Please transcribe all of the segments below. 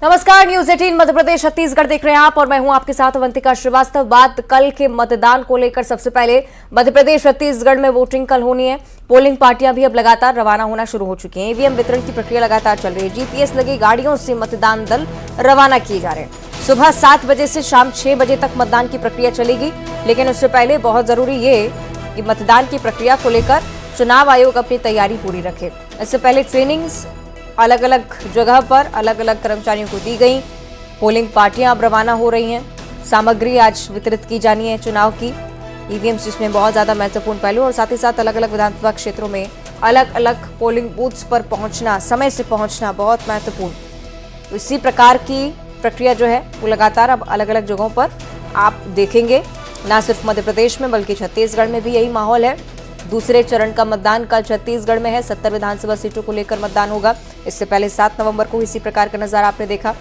नमस्कार, न्यूज 18 मध्य प्रदेश छत्तीसगढ़ देख रहे हैं आप और मैं हूं आपके साथ अवंतिका श्रीवास्तव। बात कल के मतदान को लेकर सबसे पहले मध्य प्रदेश छत्तीसगढ़ में वोटिंग कल होनी है। पोलिंग पार्टियां भी अब लगातार रवाना होना शुरू हो चुकी हैं। ईवीएम वितरण की प्रक्रिया लगातार चल रही है। जीपीएस लगी गाड़ियों से मतदान दल रवाना किए जा रहे हैं। सुबह 7 बजे से शाम 6 बजे तक मतदान की प्रक्रिया चलेगी, लेकिन उससे पहले बहुत जरूरी ये कि मतदान की प्रक्रिया को लेकर चुनाव आयोग अपनी तैयारी पूरी रखे। इससे पहले ट्रेनिंग्स अलग अलग जगह पर अलग अलग कर्मचारियों को दी गई। पोलिंग पार्टियां अब रवाना हो रही हैं। सामग्री आज वितरित की जानी है चुनाव की। ईवीएम जिसमें बहुत ज्यादा महत्वपूर्ण पहलू और साथ ही साथ अलग अलग विधानसभा क्षेत्रों में अलग अलग पोलिंग बूथ्स पर पहुंचना, समय से पहुंचना बहुत महत्वपूर्ण। तो इसी प्रकार की प्रक्रिया जो है वो लगातार अब अलग अलग जगहों पर आप देखेंगे। न सिर्फ मध्य प्रदेश में बल्कि छत्तीसगढ़ में भी यही माहौल है। दूसरे चरण का मतदान कल छत्तीसगढ़ में है। 70 विधानसभा सीटों को लेकर मतदान होगा। इससे पहले 7 नवंबर को इसी प्रकार का नजारा आपने देखा।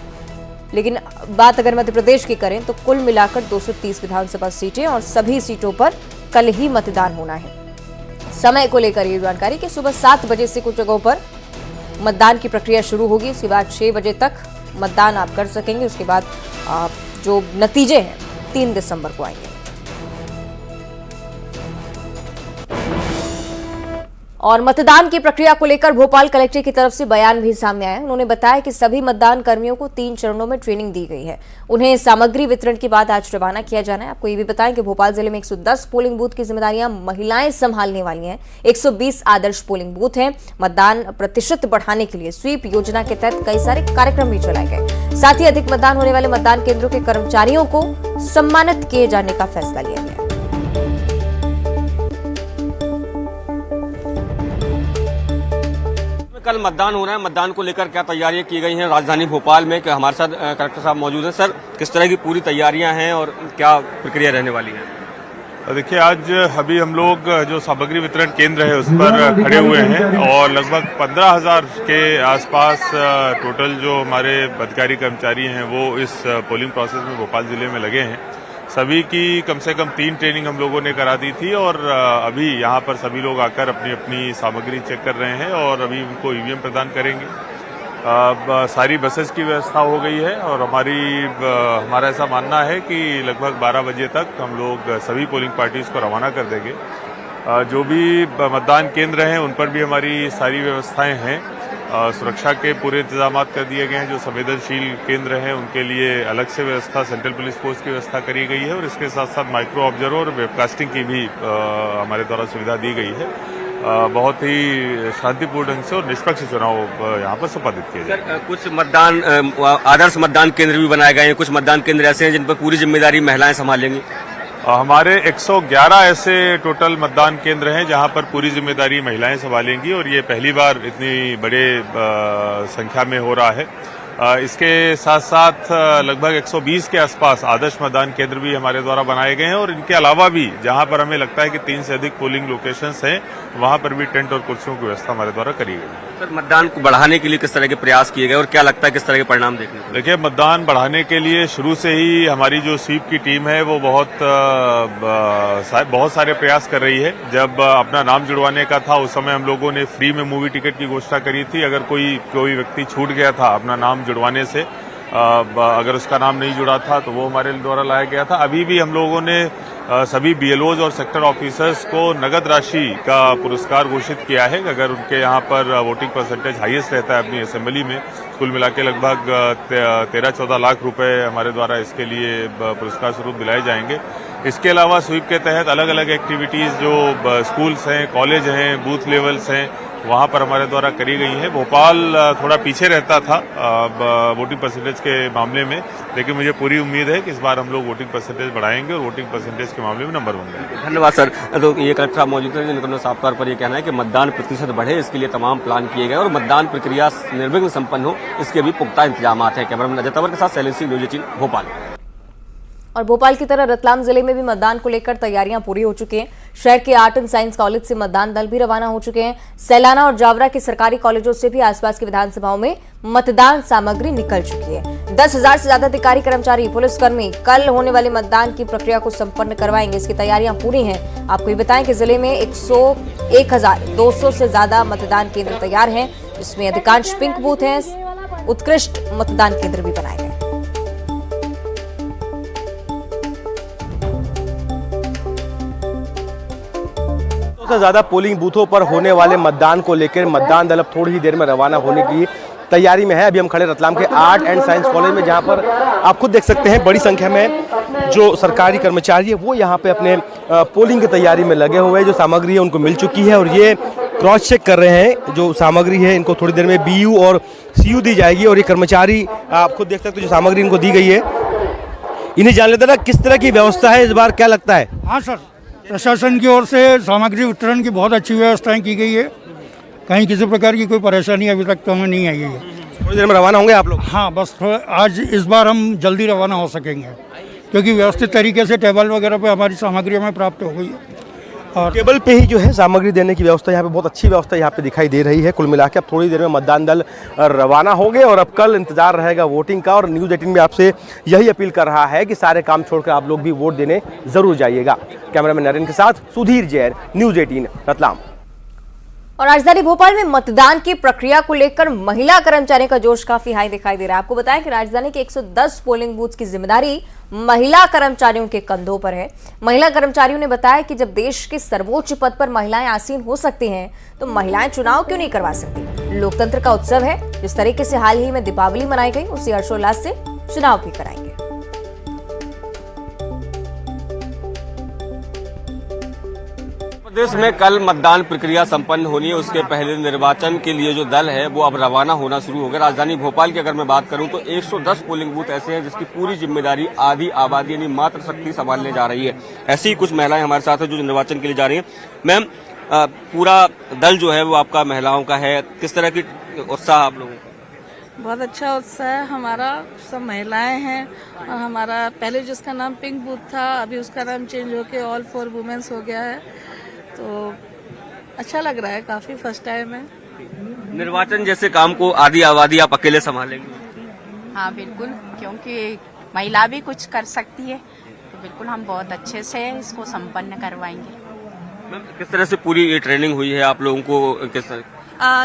लेकिन बात अगर मध्य प्रदेश की करें तो कुल मिलाकर 230 विधानसभा सीटें और सभी सीटों पर कल ही मतदान होना है। समय को लेकर ये जानकारी कि सुबह 7 बजे से कुछ जगहों पर मतदान की प्रक्रिया शुरू होगी। उसके बाद 6 बजे तक मतदान आप कर सकेंगे। उसके बाद जो नतीजे हैं 3 दिसंबर को आएंगे। और मतदान की प्रक्रिया को लेकर भोपाल कलेक्टर की तरफ से बयान भी सामने आया। उन्होंने बताया कि सभी मतदान कर्मियों को 3 चरणों में ट्रेनिंग दी गई है। उन्हें सामग्री वितरण के बाद आज रवाना किया जाना है। आपको ये भी बताएं कि भोपाल जिले में 110 पोलिंग बूथ की जिम्मेदारियां महिलाएं संभालने वाली हैं। 120 आदर्श पोलिंग बूथ हैं। मतदान प्रतिशत बढ़ाने के लिए स्वीप योजना के तहत कई सारे कार्यक्रम भी चलाए गए। साथ ही अधिक मतदान होने वाले मतदान केंद्रों के कर्मचारियों को सम्मानित किए जाने का फैसला लिया गया। कल मतदान हो रहा है। मतदान को लेकर क्या तैयारियां की गई हैं राजधानी भोपाल में? कि हमारे साथ कलेक्टर साहब मौजूद हैं। सर, किस तरह की पूरी तैयारियां हैं और क्या प्रक्रिया रहने वाली है? देखिए, आज अभी हम लोग जो सामग्री वितरण केंद्र है उस पर खड़े हुए हैं और लगभग 15,000 के आसपास टोटल जो हमारे अधिकारी कर्मचारी हैं वो इस पोलिंग प्रोसेस में भोपाल जिले में लगे हैं। सभी की कम से कम 3 ट्रेनिंग हम लोगों ने करा दी थी और अभी यहाँ पर सभी लोग आकर अपनी अपनी सामग्री चेक कर रहे हैं और अभी उनको ईवीएम प्रदान करेंगे। सारी बसेस की व्यवस्था हो गई है और हमारा ऐसा मानना है कि लगभग 12 बजे तक हम लोग सभी पोलिंग पार्टीज को रवाना कर देंगे। जो भी मतदान केंद्र हैं उन पर भी हमारी सारी व्यवस्थाएं हैं। सुरक्षा के पूरे इंतजाम कर दिए गए हैं। जो संवेदनशील केंद्र हैं उनके लिए अलग से व्यवस्था, सेंट्रल पुलिस फोर्स की व्यवस्था करी गई है और इसके साथ साथ माइक्रो ऑब्जर्वर और वेबकास्टिंग की भी हमारे द्वारा सुविधा दी गई है। बहुत ही शांतिपूर्ण ढंग से और निष्पक्ष चुनाव यहाँ पर संपादित किए जाए। कुछ मतदान आदर्श मतदान केंद्र भी बनाए गए हैं। कुछ मतदान केंद्र ऐसे हैं जिन पर पूरी जिम्मेदारी महिलाएं संभालेंगी। हमारे 111 ऐसे टोटल मतदान केंद्र हैं जहां पर पूरी जिम्मेदारी महिलाएं संभालेंगी और ये पहली बार इतनी बड़े संख्या में हो रहा है। इसके साथ साथ लगभग 120 के आसपास आदर्श मतदान केंद्र भी हमारे द्वारा बनाए गए हैं और इनके अलावा भी जहां पर हमें लगता है कि 3 से अधिक पोलिंग लोकेशंस हैं वहां पर भी टेंट और कुर्सियों की व्यवस्था हमारे द्वारा करी गई है। सर, मतदान को बढ़ाने के लिए किस तरह के प्रयास किए गए और क्या लगता है किस तरह के परिणाम देखने को? देखिए, मतदान बढ़ाने के लिए शुरू से ही हमारी जो स्वीप की टीम है वो बहुत सारे प्रयास कर रही है। जब अपना नाम जुड़वाने का था उस समय हम लोगों ने फ्री में मूवी टिकट की घोषणा करी थी। अगर कोई व्यक्ति छूट गया था अपना नाम जुड़वाने से, अगर उसका नाम नहीं जुड़ा था तो वो हमारे द्वारा लाया गया था। अभी भी हम लोगों ने सभी बीएलओज और सेक्टर ऑफिसर्स को नगद राशि का पुरस्कार घोषित किया है। अगर उनके यहाँ पर वोटिंग परसेंटेज हाईएस्ट रहता है अपनी असेंबली में, कुल मिला के लगभग 13-14 लाख रुपए हमारे द्वारा इसके लिए पुरस्कार स्वरूप दिलाए जाएंगे। इसके अलावा स्वीप के तहत अलग अलग एक्टिविटीज जो स्कूल्स हैं, कॉलेज हैं, बूथ लेवल्स हैं, वहां पर हमारे द्वारा करी गई है। भोपाल थोड़ा पीछे रहता था वोटिंग परसेंटेज के मामले में, लेकिन मुझे पूरी उम्मीद है कि इस बार हम लोग वोटिंग परसेंटेज बढ़ाएंगे और वोटिंग परसेंटेज के मामले में नंबर 1 रहेंगे। धन्यवाद सर। तो ये कलेक्टर साहब मौजूद हैं जिनका साफ तौर पर ये कहना है कि मतदान प्रतिशत बढ़े, इसके लिए तमाम प्लान किए गए और मतदान प्रक्रिया निर्विघ्न संपन्न हो, इसके भी पुख्ता इंतजाम है। कैमरामैन अजय तंवर के साथ शैलेश सिंह, न्यूज 18 भोपाल। और भोपाल की तरह रतलाम जिले में भी मतदान को लेकर तैयारियां पूरी हो चुकी हैं। शहर के आर्ट एंड साइंस कॉलेज से मतदान दल भी रवाना हो चुके हैं। सैलाना और जावरा के सरकारी कॉलेजों से भी आसपास की विधानसभाओं में मतदान सामग्री निकल चुकी है। 10,000 से ज्यादा अधिकारी, कर्मचारी, पुलिसकर्मी कल होने वाले मतदान की प्रक्रिया को संपन्न करवाएंगे। इसकी तैयारियां पूरी हैं। आपको ये बताएं कि जिले में 1,200 से ज्यादा मतदान केंद्र तैयार हैं, जिसमें अधिकांश पिंक बूथ हैं। उत्कृष्ट मतदान केंद्र भी बनाए गए। सबसे ज्यादा पोलिंग बूथों पर होने वाले मतदान को लेकर मतदान दल अब थोड़ी ही देर में रवाना होने की तैयारी में है। अभी हम खड़े रतलाम के आर्ट एंड साइंस कॉलेज में, जहां पर आप खुद देख सकते हैं बड़ी संख्या में जो सरकारी कर्मचारी है वो यहाँ पे अपने पोलिंग की तैयारी में लगे हुए हैं। जो सामग्री है उनको मिल चुकी है और ये क्रॉस चेक कर रहे हैं। जो सामग्री है इनको थोड़ी देर में BU और CU दी जाएगी और ये कर्मचारी आप खुद देख सकते हैं जो सामग्री इनको दी गई है। इन्हें जान लेते ना किस तरह की व्यवस्था है इस बार, क्या लगता है? हाँ सर, प्रशासन की ओर से सामग्री वितरण की बहुत अच्छी व्यवस्थाएं की गई है। कहीं किसी प्रकार की कोई परेशानी अभी तक तो हमें नहीं आई है। थोड़ी देर में रवाना होंगे आप लोग? हाँ, बस आज इस बार हम जल्दी रवाना हो सकेंगे क्योंकि व्यवस्थित तरीके से टेबल वगैरह पे हमारी सामग्री हमें प्राप्त हो गई है। और टेबल पे ही जो है सामग्री देने की व्यवस्था, यहाँ पे बहुत अच्छी व्यवस्था यहाँ पे दिखाई दे रही है। कुल मिला के अब थोड़ी देर में मतदान दल रवाना हो गए और अब कल इंतजार रहेगा वोटिंग का। और न्यूज़ 18 में आपसे यही अपील कर रहा है कि सारे काम छोड़कर आप लोग भी वोट देने जरूर जाइएगा। कैमरामैन नरेंद्र के साथ सुधीर जैन, न्यूज़ 18 रतलाम। और राजधानी भोपाल में मतदान की प्रक्रिया को लेकर महिला कर्मचारियों का जोश काफी हाई दिखाई दे रहा है। आपको बताएं कि राजधानी के 110 पोलिंग बूथ की जिम्मेदारी महिला कर्मचारियों के कंधों पर है। महिला कर्मचारियों ने बताया कि जब देश के सर्वोच्च पद पर महिलाएं आसीन हो सकती हैं, तो महिलाएं चुनाव क्यों नहीं करवा सकती? लोकतंत्र का उत्सव है। जिस तरीके से हाल ही में दीपावली मनाई गई, उसी हर्षोल्लास से चुनाव भी कराएंगे। प्रदेश में कल मतदान प्रक्रिया संपन्न होनी है। उसके पहले निर्वाचन के लिए जो दल है वो अब रवाना होना शुरू हो गया। राजधानी भोपाल की अगर मैं बात करूं तो 110 पोलिंग बूथ ऐसे हैं जिसकी पूरी जिम्मेदारी आधी आबादी यानी मात्र शक्ति संभालने जा रही है। ऐसी ही कुछ महिलाएं हमारे साथ है जो निर्वाचन के लिए जा रही हैं। मैम, पूरा दल जो है वो आपका महिलाओं का है, किस तरह की उत्साह आप लोगों का? बहुत अच्छा उत्साह है हमारा। सब महिलाएं हैं और हमारा पहले जिसका नाम पिंक बूथ था अभी उसका नाम चेंज होके ऑल फॉर वुमेन्स हो गया है। तो अच्छा लग रहा है, काफी फर्स्ट टाइम है। निर्वाचन जैसे काम को आधी आबादी आप अकेले संभालेंगे? हाँ बिल्कुल, क्योंकि महिला भी कुछ कर सकती है तो बिल्कुल हम बहुत अच्छे से इसको संपन्न करवाएंगे। मैम, किस तरह से पूरी ये ट्रेनिंग हुई है आप लोगों को? किस तरह?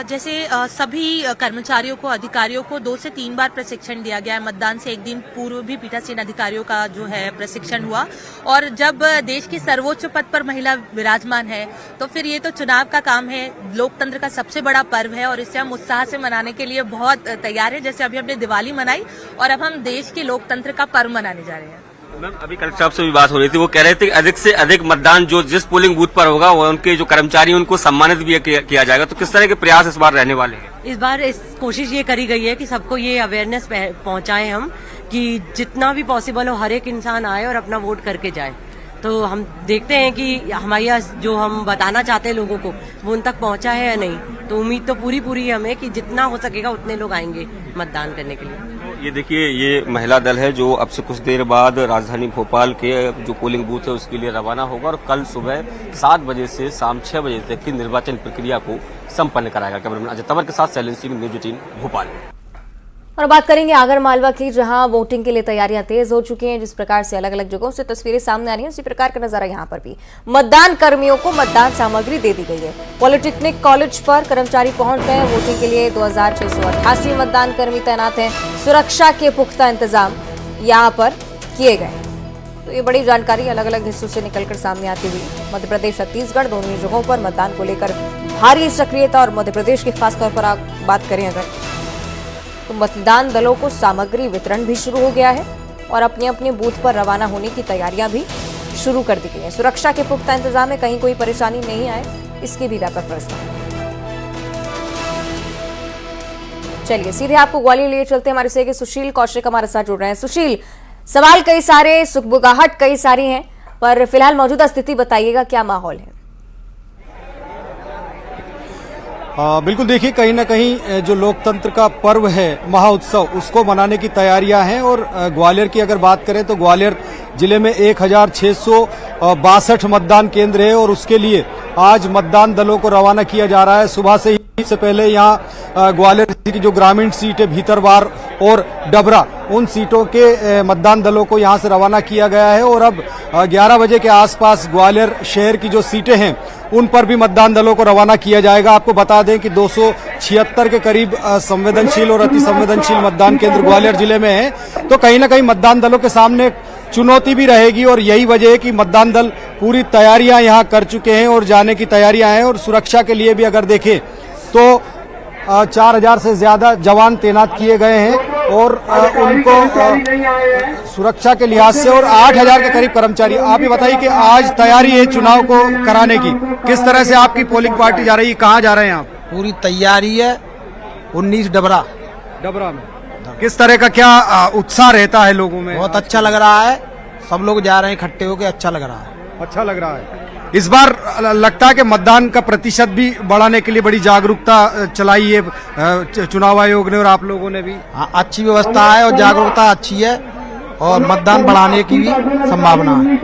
जैसे सभी कर्मचारियों को, अधिकारियों को 2 से 3 बार प्रशिक्षण दिया गया है। मतदान से एक दिन पूर्व भी पीठासीन अधिकारियों का जो है प्रशिक्षण हुआ। और जब देश की सर्वोच्च पद पर महिला विराजमान है तो फिर ये तो चुनाव का काम है, लोकतंत्र का सबसे बड़ा पर्व है और इसे हम उत्साह से मनाने के लिए बहुत तैयार है। जैसे अभी हमने दिवाली मनाई और अब हम देश के लोकतंत्र का पर्व मनाने जा रहे हैं। मैम, अभी कलेक्टर साहब से भी बात हो रही थी, वो कह रहे थे कि अधिक से अधिक मतदान जो जिस पोलिंग बूथ पर होगा वो उनके जो कर्मचारी उनको सम्मानित भी किया जाएगा। तो किस तरह के प्रयास इस बार रहने वाले हैं? इस बार कोशिश ये करी गई है कि सबको ये अवेयरनेस पहुंचाएं हम कि जितना भी पॉसिबल हो हर एक इंसान आए और अपना वोट करके जाए। तो हम देखते हैं कि हमारे जो हम बताना चाहते हैं लोगों को वो उन तक पहुंचा है या नहीं। तो उम्मीद तो पूरी है हमें कि जितना हो सकेगा उतने लोग आएंगे मतदान करने के लिए। ये देखिए, ये महिला दल है जो अब से कुछ देर बाद राजधानी भोपाल के जो पोलिंग बूथ है उसके लिए रवाना होगा और कल सुबह 7 बजे से शाम 6 बजे तक की निर्वाचन प्रक्रिया को संपन्न कराएगा। कैमरामैन अजय तंवर के साथ शैलेंद्र सिंह, न्यूज़ 18 भोपाल। और बात करेंगे आगर मालवा की, जहां वोटिंग के लिए तैयारियां तेज हो चुकी हैं। जिस प्रकार से अलग अलग जगहों से तस्वीरें सामने आ रही हैं, उसी प्रकार का नजारा यहां पर भी। मतदान कर्मियों को मतदान सामग्री दे दी गई है। पॉलिटेक्निक कॉलेज पर कर्मचारी पहुंच गए हैं। वोटिंग के लिए 2688 मतदान कर्मी तैनात हैं। सुरक्षा के पुख्ता इंतजाम यहां पर किए गए। तो ये बड़ी जानकारी अलग अलग हिस्सों से निकलकर सामने आती हुई मध्य प्रदेश छत्तीसगढ़ दोनों ही जगहों पर मतदान को लेकर भारी सक्रियता। और मध्य प्रदेश की खासतौर पर आप बात करें अगर, तो मतदान दलों को सामग्री वितरण भी शुरू हो गया है और अपने अपने बूथ पर रवाना होने की तैयारियां भी शुरू कर दी गई हैं। सुरक्षा के पुख्ता इंतजाम में कहीं कोई परेशानी नहीं आए, इसकी भी व्यापक व्यवस्था है। चलिए सीधे आपको ग्वालियर लिए चलते हैं। हमारे सहयोगी सुशील कौशिक हमारे साथ जुड़ रहे हैं। सुशील, सवाल कई सारे, सुखबुगाहट कई सारी हैं, पर फिलहाल मौजूदा स्थिति बताइएगा, क्या माहौल है? बिल्कुल, देखिए कहीं ना कहीं जो लोकतंत्र का पर्व है महाउत्सव, उसको मनाने की तैयारियां हैं। और ग्वालियर की अगर बात करें तो ग्वालियर जिले में 1662 मतदान केंद्र है और उसके लिए आज मतदान दलों को रवाना किया जा रहा है। सुबह से ही से पहले यहाँ ग्वालियर की जो ग्रामीण सीट है भीतरवार और डबरा, उन सीटों के मतदान दलों को यहाँ से रवाना किया गया है। और अब 11 बजे के आसपास ग्वालियर शहर की जो सीटें हैं उन पर भी मतदान दलों को रवाना किया जाएगा। आपको बता दें कि 276 के करीब संवेदनशील और अति संवेदनशील मतदान केंद्र ग्वालियर जिले में है, तो कहीं ना कहीं मतदान दलों के सामने चुनौती भी रहेगी और यही वजह है कि मतदान दल पूरी तैयारियां यहां कर चुके हैं और जाने की तैयारियां हैं। और सुरक्षा के लिए भी अगर देखें तो 4000 से ज्यादा जवान तैनात किए गए हैं और उनको सुरक्षा के लिहाज से, और 8000 के करीब कर्मचारी। आप ये बताइए कि आज तैयारी है चुनाव को कराने की, किस तरह से आपकी पोलिंग पार्टी जा रही है, कहाँ जा रहे हैं आप? पूरी तैयारी है 19 डबरा में। किस तरह का क्या उत्साह रहता है लोगों में? बहुत अच्छा लग रहा है, सब लोग जा रहे हैं इकट्ठे होकर, अच्छा लग रहा है। अच्छा लग रहा है। इस बार लगता है कि मतदान का प्रतिशत भी बढ़ाने के लिए बड़ी जागरूकता चलाई है चुनाव आयोग ने और आप लोगों ने भी। हाँ, अच्छी व्यवस्था है और जागरूकता अच्छी है और मतदान बढ़ाने की भी संभावना है।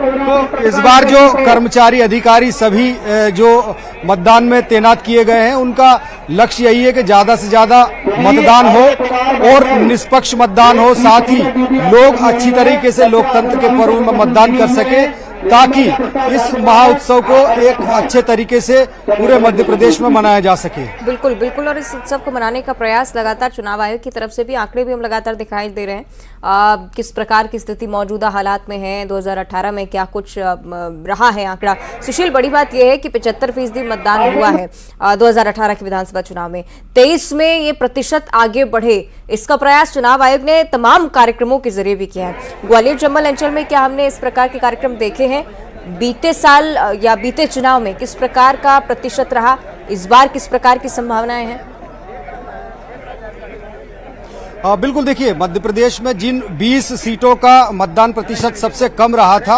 तो इस बार जो कर्मचारी अधिकारी सभी जो मतदान में तैनात किए गए हैं, उनका लक्ष्य यही है कि ज्यादा से ज्यादा मतदान हो और निष्पक्ष मतदान हो, साथ ही लोग अच्छी तरीके से लोकतंत्र के पर्व में मतदान कर सके, ताकि इस महाउत्सव को एक अच्छे तरीके से पूरे मध्य प्रदेश में मनाया जा सके। बिल्कुल बिल्कुल, और इस उत्सव को मनाने का प्रयास लगातार चुनाव आयोग की तरफ से भी, आंकड़े भी हम लगातार दिखाई दे रहे हैं किस प्रकार की स्थिति मौजूदा हालात में है, 2018 में क्या कुछ रहा है आंकड़ा। सुशील, बड़ी बात यह है कि 75% मतदान हुआ है 2018 के विधानसभा चुनाव में। 23 में ये प्रतिशत आगे बढ़े, इसका प्रयास चुनाव आयोग ने तमाम कार्यक्रमों के जरिए भी किया है। ग्वालियर चंबल अंचल में क्या हमने इस प्रकार के कार्यक्रम देखे हैं? बीते साल या बीते चुनाव में किस प्रकार का प्रतिशत रहा, इस बार किस प्रकार की संभावनाएं हैं? बिल्कुल, देखिए मध्य प्रदेश में जिन 20 सीटों का मतदान प्रतिशत सबसे कम रहा था,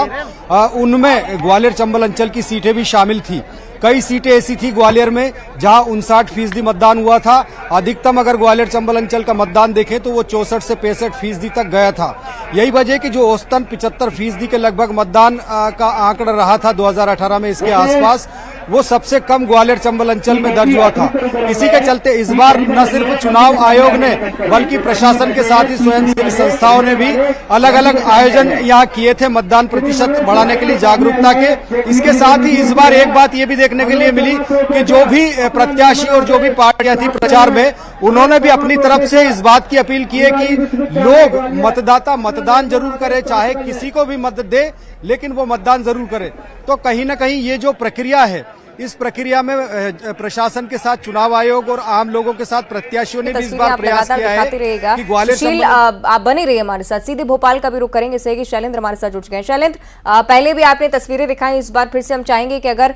उनमें ग्वालियर चंबल अंचल की सीटें भी शामिल थी। कई सीटें ऐसी थी ग्वालियर में जहां 59% मतदान हुआ था। अधिकतम अगर ग्वालियर चंबल अंचल का मतदान देखें तो वो 64 से 65% तक गया था। यही वजह कि जो औसतन 75% के लगभग मतदान का आंकड़ा रहा था 2018 में, इसके आसपास, वो सबसे कम ग्वालियर चंबल अंचल में दर्ज हुआ था। इसी के चलते इस बार न सिर्फ चुनाव आयोग ने बल्कि प्रशासन के साथ ही स्वयंसेवी संस्थाओं ने भी अलग अलग आयोजन यहाँ किए थे मतदान प्रतिशत बढ़ाने के लिए, जागरूकता के। इसके साथ ही इस बार एक बात ये भी देखने के लिए मिली कि जो भी प्रत्याशी और जो भी पार्टियां थी प्रचार में, उन्होंने भी अपनी तरफ से इस बात की अपील की है कि लोग मतदाता मतदान जरूर करे, चाहे किसी को भी मत दे, लेकिन वो मतदान जरूर करे। तो कहीं ना कहीं ये जो प्रक्रिया है, इस प्रक्रिया में प्रशासन के साथ चुनाव आयोग और आम लोगों के साथ प्रत्याशियों ने भी इस बार प्रयास किया है कि ग्वालियर सुशील, आप बने रहिए हमारे साथ, सीधे भोपाल का भी रुख करेंगे। इससे शैलेंद्र हमारे साथ जुड़ चुके हैं। शैलेंद्र, पहले भी आपने तस्वीरें दिखाई, इस बार फिर से हम चाहेंगे कि अगर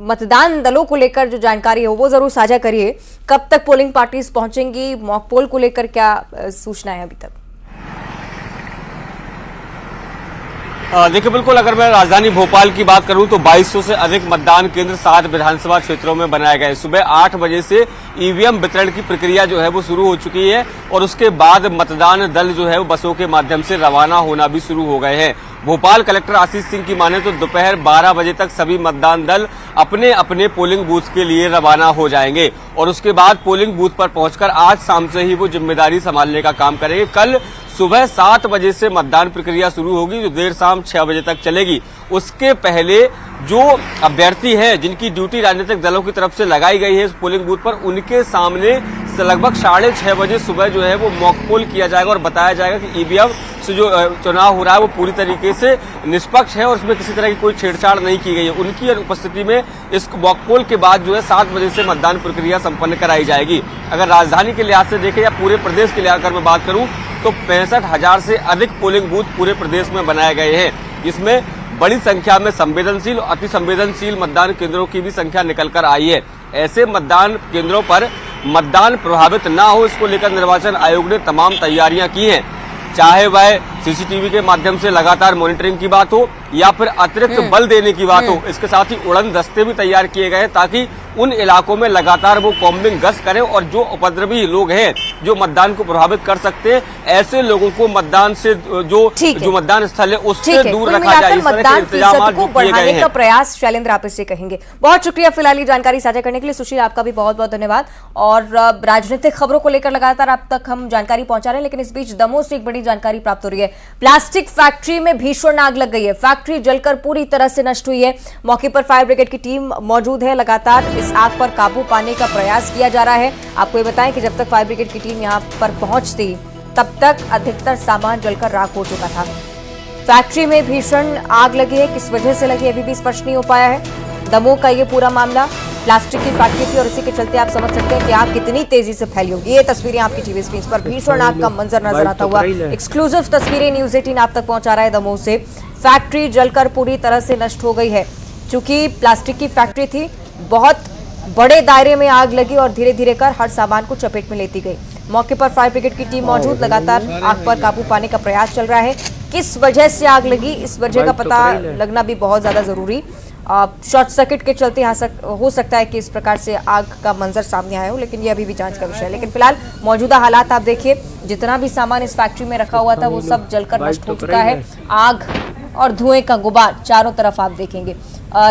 मतदान दलों को लेकर जो जानकारी हो वो जरूर साझा करिए। कब तक पोलिंग पार्टीज पहुंचेंगी, मॉक पोल को लेकर क्या सूचना है अभी तक? देखिए, बिल्कुल अगर मैं राजधानी भोपाल की बात करूं तो 2200 से अधिक मतदान केंद्र 7 विधानसभा क्षेत्रों में बनाए गए। सुबह 8 बजे से ईवीएम वितरण की प्रक्रिया जो है वो शुरू हो चुकी है और उसके बाद मतदान दल जो है वो बसों के माध्यम से रवाना होना भी शुरू हो गए हैं। भोपाल कलेक्टर आशीष सिंह की माने तो दोपहर 12 बजे तक सभी मतदान दल अपने अपने पोलिंग बूथ के लिए रवाना हो जाएंगे और उसके बाद पोलिंग बूथ पर पहुंचकर आज शाम से ही वो जिम्मेदारी संभालने का काम करेंगे। कल सुबह 7 बजे से मतदान प्रक्रिया शुरू होगी जो देर शाम 6 बजे तक चलेगी। उसके पहले जो अभ्यर्थी हैं जिनकी ड्यूटी राजनीतिक दलों की तरफ से लगाई गई है इस पोलिंग बूथ पर, उनके सामने लगभग 6:30 बजे सुबह जो है वो मॉक पोल किया जाएगा और बताया जाएगा कि ईवीएम से जो चुनाव हो रहा है वो पूरी तरीके से निष्पक्ष है और उसमें किसी तरह की कोई छेड़छाड़ नहीं की गई है। उनकी उपस्थिति में इस मॉक पोल के बाद जो है 7 बजे से मतदान प्रक्रिया संपन्न कराई जाएगी। अगर राजधानी के लिहाज से देखें या पूरे प्रदेश के लिहाज मैं बात करूं तो 65,000 से अधिक पोलिंग बूथ पूरे प्रदेश में बनाए गए हैं। इसमें बड़ी संख्या में संवेदनशील और अति संवेदनशील मतदान केंद्रों की भी संख्या निकल कर आई है। ऐसे मतदान केंद्रों पर मतदान प्रभावित न हो, इसको लेकर निर्वाचन आयोग ने तमाम तैयारियां की हैं। चाहे वह सीसीटीवी के माध्यम से लगातार मॉनिटरिंग की बात हो या फिर अतिरिक्त बल देने की बात हो, इसके साथ ही उड़न दस्ते भी तैयार किए गए ताकि उन इलाकों में लगातार वो कॉम्बिंग गश्त करें और जो उपद्रवी लोग हैं जो मतदान को प्रभावित कर सकते हैं, ऐसे लोगों को मतदान से जो मतदान स्थल है उससे दूर रखा जाए। मतदान प्रतिशत को बढ़ाने का प्रयास शैलेंद्र आप इससे कहेंगे। बहुत शुक्रिया फिलहाल ये जानकारी साझा करने के लिए। सुशील, आपका भी बहुत बहुत धन्यवाद। और राजनीतिक खबरों को लेकर लगातार आप तक हम जानकारी पहुंचा रहे हैं, लेकिन इस बीच दमोह से एक बड़ी जानकारी प्राप्त हो रही है। प्लास्टिक फैक्ट्री में भीषण आग लग गई है। फैक्ट्री जलकर पूरी तरह से नष्ट हुई है। मौके पर फायर ब्रिगेड की टीम मौजूद है। लगातार इस आग पर काबू पाने का प्रयास किया जा रहा है। आपको ये बताएं कि जब तक फायर ब्रिगेड की टीम यहां पर पहुंचती तब तक अधिकतर सामान जलकर राख हो चुका था। फैक्ट्री में भीषण आग लगी है, किस वजह से लगी अभी भी स्पष्ट नहीं हो पाया है। दमोह का ये पूरा मामला प्लास्टिक की फैक्ट्री थी और इसी के चलते आप समझ सकते हैं कि आग कितनी तेजी से फैली होगी। ये तस्वीरें आपकी टीवी स्क्रीन पर भीषण आग का मंजर नजर आता हुआ एक्सक्लूसिव तस्वीरें न्यूज़ 18 आप तक पहुंचा रहा है दमोह से। फैक्ट्री जलकर पूरी तरह से नष्ट हो गई है। चूंकि प्लास्टिक की फैक्ट्री थी, बहुत बड़े दायरे में आग लगी और धीरे धीरे कर हर सामान को चपेट में लेती गई। मौके पर फायर ब्रिगेड की टीम मौजूद, लगातार आग पर काबू पाने का प्रयास चल रहा है। किस वजह से आग लगी, इस वजह का पता लगना भी बहुत ज्यादा जरूरी। शॉर्ट सर्किट के चलते हो सकता है कि इस प्रकार से आग का मंजर सामने आया हो, लेकिन ये अभी भी जांच का विषय है। लेकिन फिलहाल मौजूदा हालात आप देखिए, जितना भी सामान इस फैक्ट्री में रखा हुआ था वो सब जलकर नष्ट हो चुका है। आग और धुएं का गुबार चारों तरफ आप देखेंगे।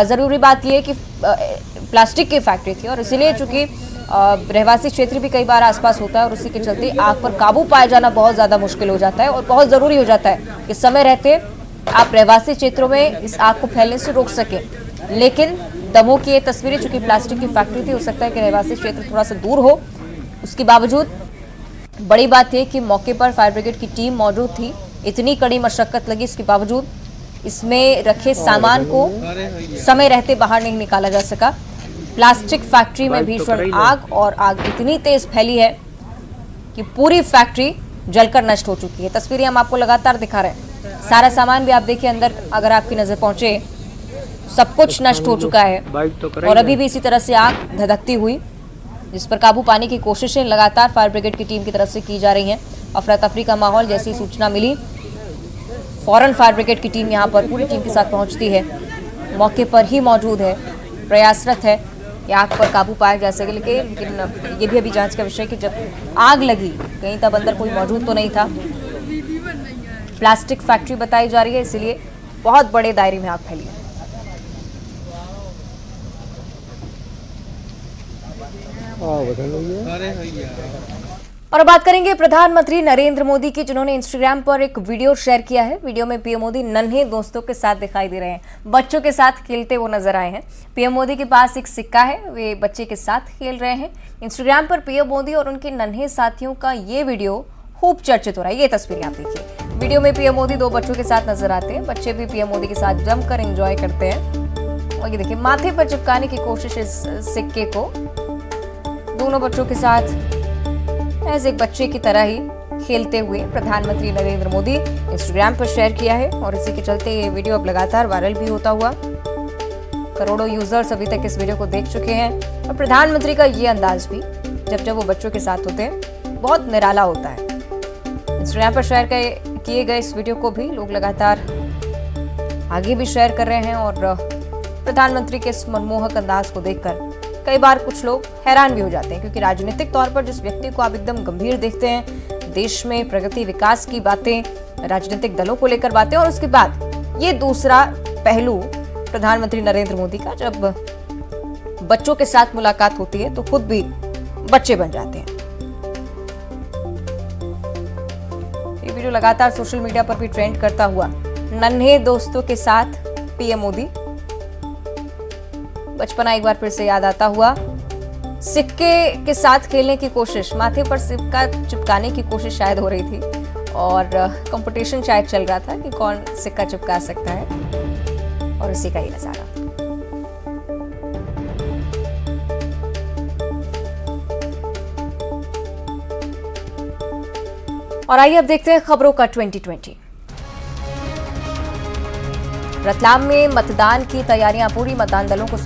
जरूरी बात यह है कि प्लास्टिक की फैक्ट्री थी और इसीलिए चूंकि रहवासी क्षेत्र भी कई बार आसपास होता है और उसी के चलते आग पर काबू पाया जाना बहुत ज्यादा मुश्किल हो जाता है और बहुत जरूरी हो जाता है कि समय रहते आप रहवासी क्षेत्रों में इस आग को फैलने से रोक सकें। लेकिन दमोह की ये तस्वीरें, चूंकि प्लास्टिक की फैक्ट्री थी, हो सकता है कि रहवासी क्षेत्र थोड़ा सा दूर हो, उसके बावजूद बड़ी बात यह कि मौके पर फायर ब्रिगेड की टीम मौजूद थी। इतनी कड़ी मशक्कत लगी, इसके बावजूद इसमें रखे सामान को समय रहते बाहर नहीं निकाला जा सका। प्लास्टिक फैक्ट्री में भीषण आग और आग इतनी तेज फैली है कि पूरी फैक्ट्री जलकर नष्ट हो चुकी है। तस्वीरें हम आपको लगातार दिखा रहे हैं। सारा सामान भी आप देखिए, अंदर अगर आपकी नजर पहुंचे सब कुछ नष्ट हो चुका है और अभी भी इसी तरह से आग धधकती हुई, जिस पर काबू पाने की कोशिशें लगातार फायर ब्रिगेड की टीम की तरफ से की जा रही हैं। अफरा तफरी का माहौल, जैसी सूचना मिली फौरन फायर ब्रिगेड की टीम यहाँ पर पूरी टीम के साथ पहुंचती है, मौके पर ही मौजूद है, प्रयासरत है कि आग पर काबू पाया जा सके। लेकिन ये भी अभी जांच का विषय है कि जब आग लगी कहीं तब अंदर कोई मौजूद तो नहीं था। प्लास्टिक फैक्ट्री बताई जा रही है, इसलिए बहुत बड़े दायरे में आग फैली है। और बात करेंगे प्रधानमंत्री नरेंद्र मोदी की, जिन्होंने इंस्टाग्राम पर एक वीडियो शेयर किया है। वीडियो में पीएम मोदी नन्हे दोस्तों के साथ दिखाई दे रहे हैं, बच्चों के साथ खेलते वो नजर आए हैं। पीएम मोदी के पास एक सिक्का है, वे बच्चे के साथ खेल रहे हैं। इंस्टाग्राम पर पीएम मोदी और उनके नन्हे साथियों का ये वीडियो खूब चर्चित हो रहा है। ये तस्वीरें आप देखिए, वीडियो में पीएम मोदी दो बच्चों के साथ नजर आते हैं। बच्चे भी पीएम मोदी के साथ जमकर एंजॉय करते हैं। और ये देखिए, माथे पर चिपकाने की कोशिश इस सिक्के को दोनों बच्चों के साथ ऐसे एक बच्चे की तरह ही खेलते हुए प्रधानमंत्री नरेंद्र मोदी इंस्टाग्राम पर शेयर किया है और इसी के चलते ये वीडियो अब लगातार वायरल भी होता हुआ। करोड़ों यूजर्स अभी तक इस वीडियो को देख चुके हैं और प्रधानमंत्री का ये अंदाज भी जब वो बच्चों के साथ होते हैं बहुत निराला होता है। इंस्टाग्राम पर शेयर किए गए इस वीडियो को भी लोग लगातार आगे भी शेयर कर रहे हैं और प्रधानमंत्री के इस मनमोहक अंदाज को देखकर कई बार कुछ लोग हैरान भी हो जाते हैं, क्योंकि राजनीतिक तौर पर जिस व्यक्ति को आप एकदम गंभीर देखते हैं, देश में प्रगति विकास की बातें, राजनीतिक दलों को लेकर बातें, और उसके बाद ये दूसरा पहलू प्रधानमंत्री नरेंद्र मोदी का, जब बच्चों के साथ मुलाकात होती है तो खुद भी बच्चे बन जाते हैं। ये वीडियो लगातार सोशल मीडिया पर भी ट्रेंड करता हुआ, नन्हे दोस्तों के साथ पीएम मोदी, बचपना एक बार फिर से याद आता हुआ। सिक्के के साथ खेलने की कोशिश, माथे पर सिक्का चिपकाने की कोशिश शायद हो रही थी और कंपटीशन शायद चल रहा था कि कौन सिक्का चिपका सकता है, और इसी का ही नजारा। और आइए अब देखते हैं खबरों का 2020। रतलाम में मतदान की तैयारियां पूरी, मतदान दलों को